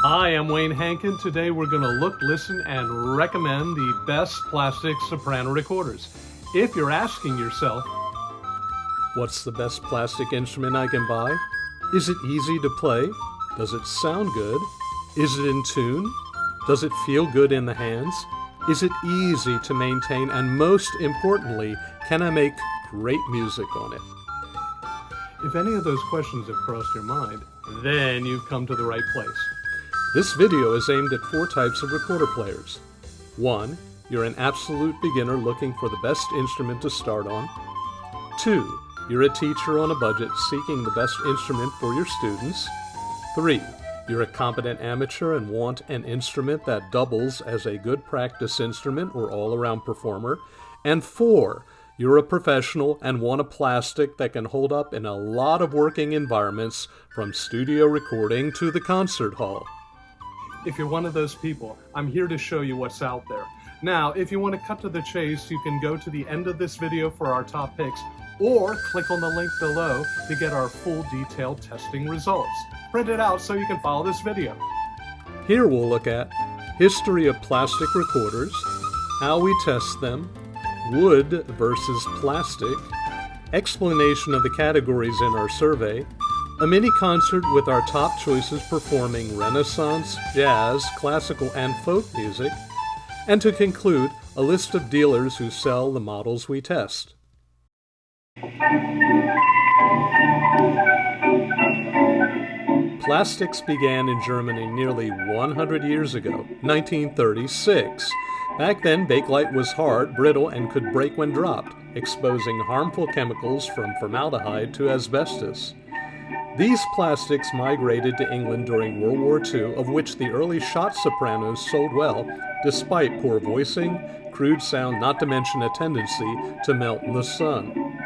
Hi, I'm Wayne Hankin. Today we're going to look, listen, and recommend the best plastic soprano recorders. If you're asking yourself, what's the best plastic instrument I can buy? Is it easy to play? Does it sound good? Is it in tune? Does it feel good in the hands? Is it easy to maintain? And most importantly, can I make great music on it? If any of those questions have crossed your mind, then you've come to the right place. This video is aimed at 4 types of recorder players. 1. You're an absolute beginner looking for the best instrument to start on. 2. You're a teacher on a budget seeking the best instrument for your students. 3. You're a competent amateur and want an instrument that doubles as a good practice instrument or all-around performer. And 4. You're a professional and want a plastic that can hold up in a lot of working environments, from studio recording to the concert hall. If you're one of those people, I'm here to show you what's out there. Now, if you want to cut to the chase, you can go to the end of this video for our top picks, or click on the link below to get our full detailed testing results. Print it out so you can follow this video. Here we'll look at history of plastic recorders, how we test them, wood versus plastic, explanation of the categories in our survey, a mini concert with our top choices performing Renaissance, jazz, classical, and folk music, and to conclude, a list of dealers who sell the models we test. Plastics began in Germany nearly 100 years ago, 1936. Back then, bakelite was hard, brittle, and could break when dropped, exposing harmful chemicals from formaldehyde to asbestos. These plastics migrated to England during World War II, of which the early shot sopranos sold well, despite poor voicing, crude sound, not to mention a tendency to melt in the sun.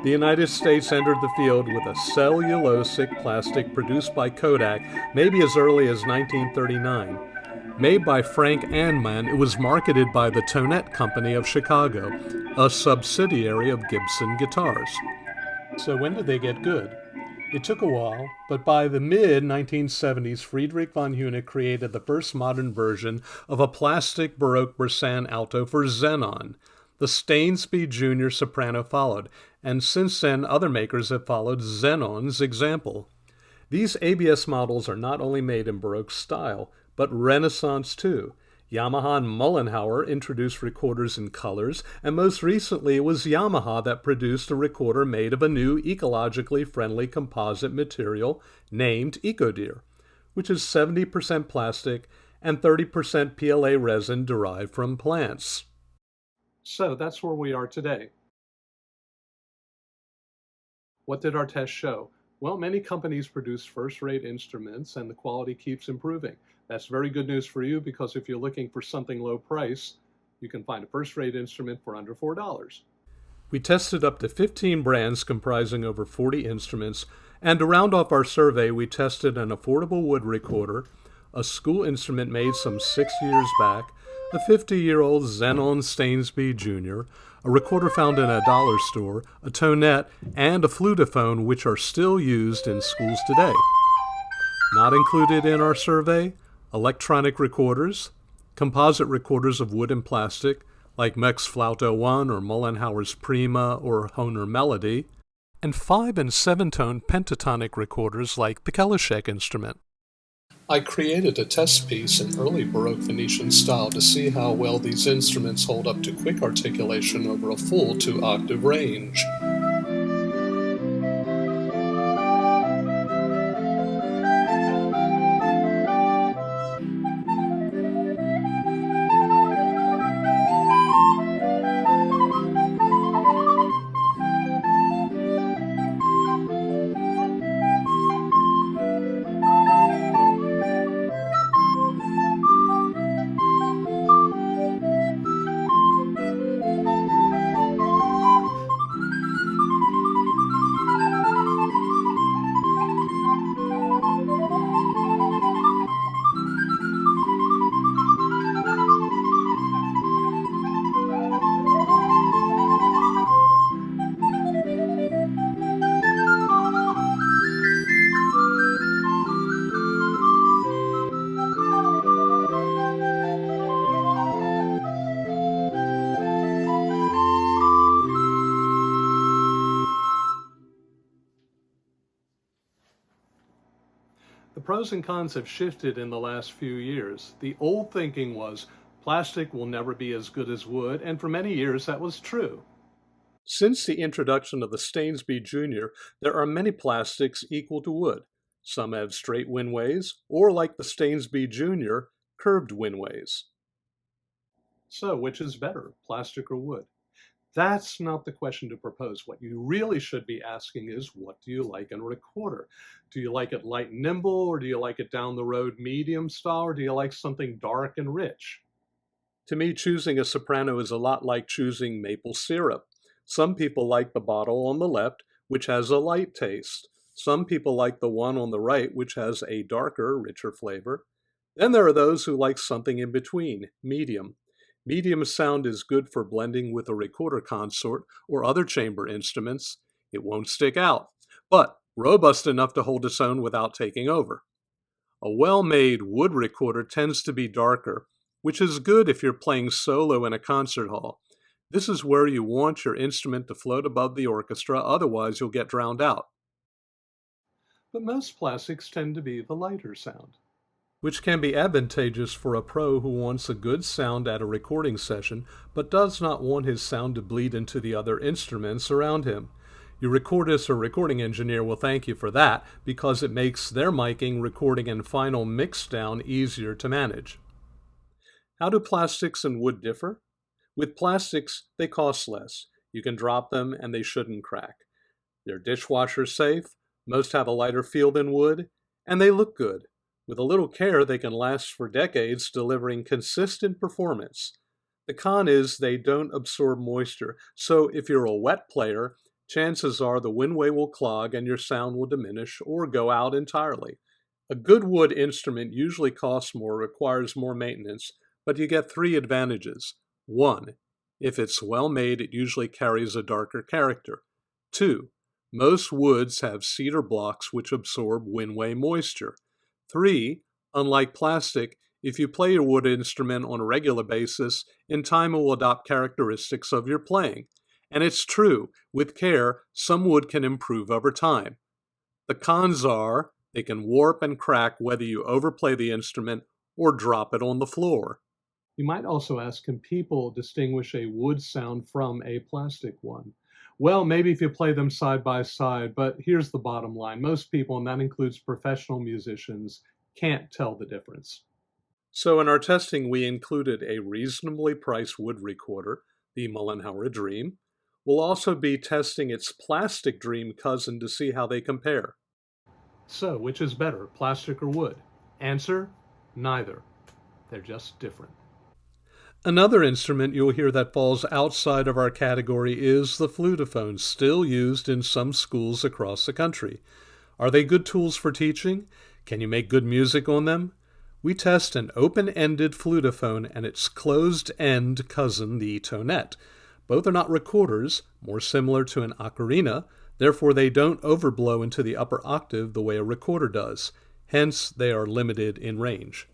The United States entered the field with a cellulosic plastic produced by Kodak maybe as early as 1939. Made by Frank Anman, it was marketed by the Tonette Company of Chicago, a subsidiary of Gibson Guitars. So when did they get good? It took a while, but by the mid-1970s, Friedrich von Huene created the first modern version of a plastic Baroque Brisson alto for Xenon. The Stainsby Jr. soprano followed, and since then other makers have followed Xenon's example. These ABS models are not only made in Baroque style, but Renaissance too. Yamaha and Mollenhauer introduced recorders in colors, and most recently it was Yamaha that produced a recorder made of a new ecologically friendly composite material named EcoDeer, which is 70% plastic and 30% PLA resin derived from plants. So that's where we are today. What did our test show? Well, many companies produce first-rate instruments and the quality keeps improving. That's very good news for you, because if you're looking for something low price, you can find a first-rate instrument for under $4. We tested up to 15 brands comprising over 40 instruments, and to round off our survey, we tested an affordable wood recorder, a school instrument made some 6 years back, a 50-year-old Xenon Stainsby Jr., a recorder found in a dollar store, a tonette, and a flutophone, which are still used in schools today. Not included in our survey, electronic recorders, composite recorders of wood and plastic, like Mech's Flauto 1 or Mollenhauer's Prima or Hohner Melody, and 5- and 7-tone pentatonic recorders like the Kelishek instrument. I created a test piece in early Baroque Venetian style to see how well these instruments hold up to quick articulation over a full 2-octave range. The pros and cons have shifted in the last few years. The old thinking was plastic will never be as good as wood, and for many years that was true. Since the introduction of the Stainsby Jr., there are many plastics equal to wood. Some have straight windways, or like the Stainsby Jr., curved windways. So, which is better, plastic or wood? That's not the question to propose. What you really should be asking is, what do you like in a recorder? Do you like it light and nimble, or do you like it down the road medium style, or do you like something dark and rich? To me, choosing a soprano is a lot like choosing maple syrup. Some people like the bottle on the left, which has a light taste. Some people like the one on the right, which has a darker, richer flavor. Then there are those who like something in between, medium. Medium sound is good for blending with a recorder consort or other chamber instruments. It won't stick out, but robust enough to hold its own without taking over. A well-made wood recorder tends to be darker, which is good if you're playing solo in a concert hall. This is where you want your instrument to float above the orchestra, otherwise you'll get drowned out. But most plastics tend to be the lighter sound, which can be advantageous for a pro who wants a good sound at a recording session, but does not want his sound to bleed into the other instruments around him. Your recordist or recording engineer will thank you for that, because it makes their miking, recording, and final mix down easier to manage. How do plastics and wood differ? With plastics, they cost less. You can drop them and they shouldn't crack. They're dishwasher safe, most have a lighter feel than wood, and they look good. With a little care, they can last for decades, delivering consistent performance. The con is they don't absorb moisture, so if you're a wet player, chances are the windway will clog and your sound will diminish or go out entirely. A good wood instrument usually costs more, requires more maintenance, but you get 3 advantages. 1. If it's well made, it usually carries a darker character. 2. Most woods have cedar blocks which absorb windway moisture. 3. Unlike plastic, if you play your wood instrument on a regular basis, in time it will adopt characteristics of your playing. And it's true, with care, some wood can improve over time. The cons are, they can warp and crack whether you overplay the instrument or drop it on the floor. You might also ask, can people distinguish a wood sound from a plastic one? Well, maybe if you play them side by side, but here's the bottom line. Most people, and that includes professional musicians, can't tell the difference. So in our testing, we included a reasonably priced wood recorder, the Mollenhauer Dream. We'll also be testing its plastic Dream cousin to see how they compare. So, which is better, plastic or wood? Answer, neither. They're just different. Another instrument you'll hear that falls outside of our category is the flutophone, still used in some schools across the country. Are they good tools for teaching? Can you make good music on them? We test an open-ended flutophone and its closed-end cousin, the tonette. Both are not recorders, more similar to an ocarina, therefore they don't overblow into the upper octave the way a recorder does. Hence, they are limited in range.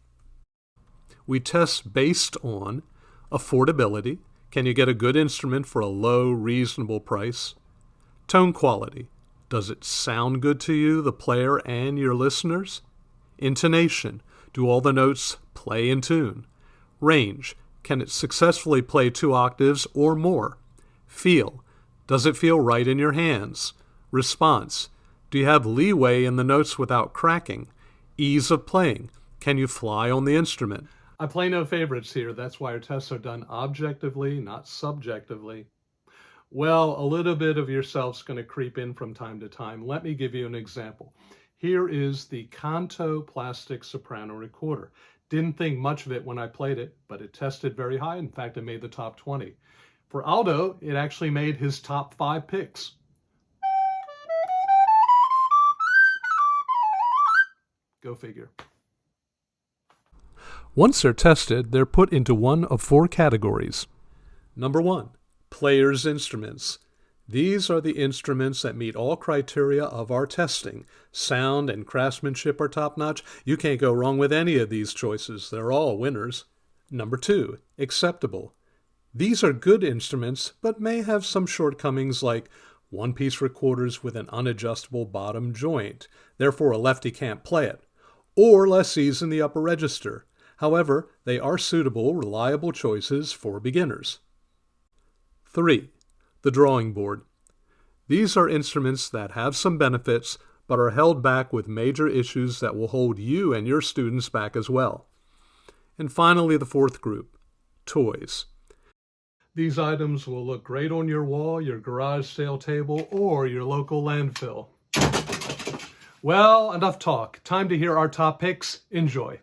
We test based on affordability. Can you get a good instrument for a low, reasonable price? Tone quality. Does it sound good to you, the player, and your listeners? Intonation. Do all the notes play in tune? Range. Can it successfully play 2 octaves or more? Feel. Does it feel right in your hands? Response. Do you have leeway in the notes without cracking? Ease of playing. Can you fly on the instrument? I play no favorites here. That's why our tests are done objectively, not subjectively. Well, a little bit of yourself's going to creep in from time to time. Let me give you an example. Here is the Canto Plastic Soprano Recorder. Didn't think much of it when I played it, but it tested very high. In fact, it made the top 20. For Aldo, it actually made his top 5 picks. Go figure. Once they're tested, they're put into one of 4 categories. Number 1, player's instruments. These are the instruments that meet all criteria of our testing. Sound and craftsmanship are top-notch. You can't go wrong with any of these choices. They're all winners. Number 2, acceptable. These are good instruments, but may have some shortcomings like one-piece recorders with an unadjustable bottom joint. Therefore, a lefty can't play it. or lessees in the upper register. However, they are suitable, reliable choices for beginners. 3. The drawing board. These are instruments that have some benefits, but are held back with major issues that will hold you and your students back as well. And finally, the fourth group, toys. These items will look great on your wall, your garage sale table, or your local landfill. Well, enough talk. Time to hear our top picks. Enjoy.